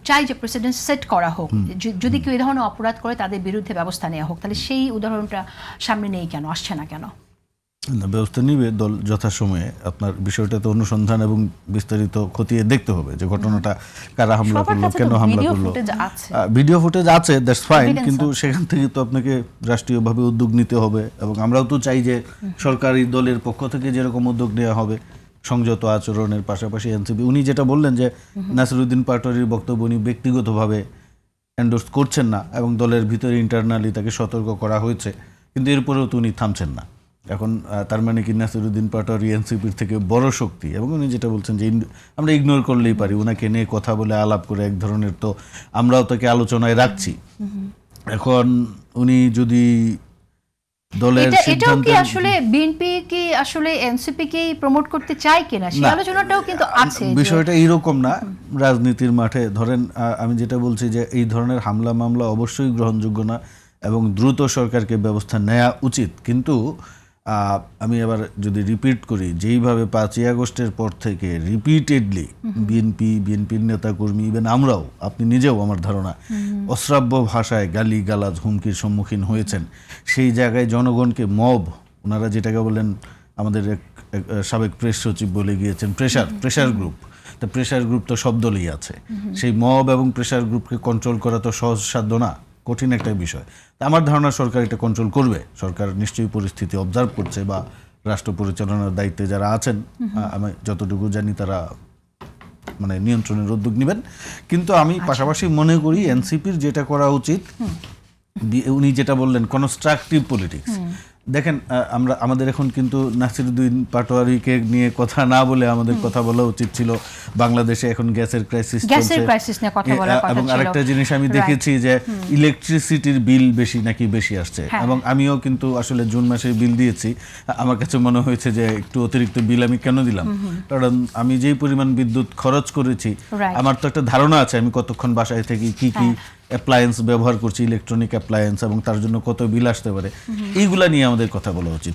চাই যে president set করা হোক, যদি কেউ এই ধরনের অপরাধ করে তাদের বিরুদ্ধে ব্যবস্থা নেওয়া হোক, তাহলে সেই উদাহরণটা সামনে নেই কেন, আসছে না কেন? ব্যবস্থা নিবে দল যথাসময়ে। আপনার বিষয়টা তো অনুসন্ধান এবং বিস্তারিত খতিয়ে দেখতে হবে যে ঘটনাটা কারা হামলা করলো, কেন হামলা করলো। ভিডিও ফুটেজ আছে, দ্যাটস ফাইন, কিন্তু সেখান থেকে তো আপনাকে রাষ্ট্রীয়ভাবে উদ্যোগ নিতে হবে এবং আমরাও তো চাই যে সরকারি দলের পক্ষ থেকে যেরকম উদ্যোগ নেওয়া হবে সংযত আচরণের পাশাপাশি। এনসিপি উনি যেটা বললেন যে নাসিরউদ্দিন পাটোয়ারির বক্তব্য উনি ব্যক্তিগতভাবে এন্ডোর্স করছেন না এবং দলের ভিতরে ইন্টারনালি তাকে সতর্ক করা হয়েছে, কিন্তু এরপরেও তো উনি থামছেন না। এখন তার মানে কি নাসিরউদ্দিন পাটোয়ারি এনসিপির থেকে বড় শক্তি? এবং উনি যেটা বলছেন যে আমরা ইগনোর করলেই পারি, ওনাকে নিয়ে কথা বলে আলাপ করে এক ধরনের, তো আমরাও তাকে আলোচনায় রাখছি। এখন উনি যদি দলের এটাও কি আসলে বিএনপি কি আসলে এনসিপি কে প্রমোট করতে চায় কিনা, সেই আলোচনাটাও কিন্তু আছে। বিষয়টা এইরকম না, রাজনীতির মাঠে ধরেন আমি যেটা বলছি যে এই ধরনের হামলা মামলা অবশ্যই গ্রহণযোগ্য না এবং দ্রুত সরকারকে ব্যবস্থা নেওয়া উচিত। কিন্তু আমি আবার যদি রিপিট করি, যেইভাবে 5ই আগস্টের পর থেকে রিপিটেডলি বিএনপির নেতাকর্মী, ইভেন আমরাও, আপনি নিজেও আমার ধারণা অশ্রাব্য ভাষায় গালি গালাজ হুমকির সম্মুখীন হয়েছেন, সেই জায়গায় জনগণকে মব, ওনারা যেটাকে বলেন, আমাদের এক সাবেক প্রেস সচিব বলে গিয়েছেন প্রেশার গ্রুপ, তো প্রেশার গ্রুপ তো সব দলই আছে, সেই মব এবং প্রেশার গ্রুপকে কন্ট্রোল করা তো সহজসাধ্য না, কঠিন একটা বিষয়। আমার ধারণা সরকার এটা কন্ট্রোল করবে। সরকার নিশ্চয়ই পরিস্থিতি অবজার্ভ করছে বা রাষ্ট্র পরিচালনার দায়িত্বে যারা আছেন, আমি যতটুকু জানি তারা মানে নিয়ন্ত্রণের উদ্যোগ নেবেন। কিন্তু আমি পাশাপাশি মনে করি এনসিপির যেটা করা উচিত, উনি যেটা বললেন কনস্ট্রাকটিভ পলিটিক্স। দেখেন আমাদের এখন কিন্তু নাসিরউদ্দিন পাটোয়ারিকে নিয়ে কথা না বলে আমাদের কথা বলা উচিত ছিল বাংলাদেশে এখন গ্যাসের ক্রাইসিস চলছে, এবং আরেকটা জিনিস আমি দেখেছি যে ইলেকট্রিসিটির বিল বেশি আসছে, এবং আমিও কিন্তু আসলে জুন মাসে বিল দিয়েছি। আমার কাছে মনে হয়েছে যে একটু অতিরিক্ত বিল আমি কেন দিলাম, কারণ আমি যেই পরিমাণ বিদ্যুৎ খরচ করেছি, আমার তো একটা ধারণা আছে আমি কতক্ষণ বাসায় থেকে কি অ্যাপ্লায়েন্স ব্যবহার করছি, ইলেকট্রনিক অ্যাপ্লায়েন্স, এবং তার জন্য কত বিল আসতে পারে, এইগুলা নিয়ে আমাদের কথা বলা উচিত।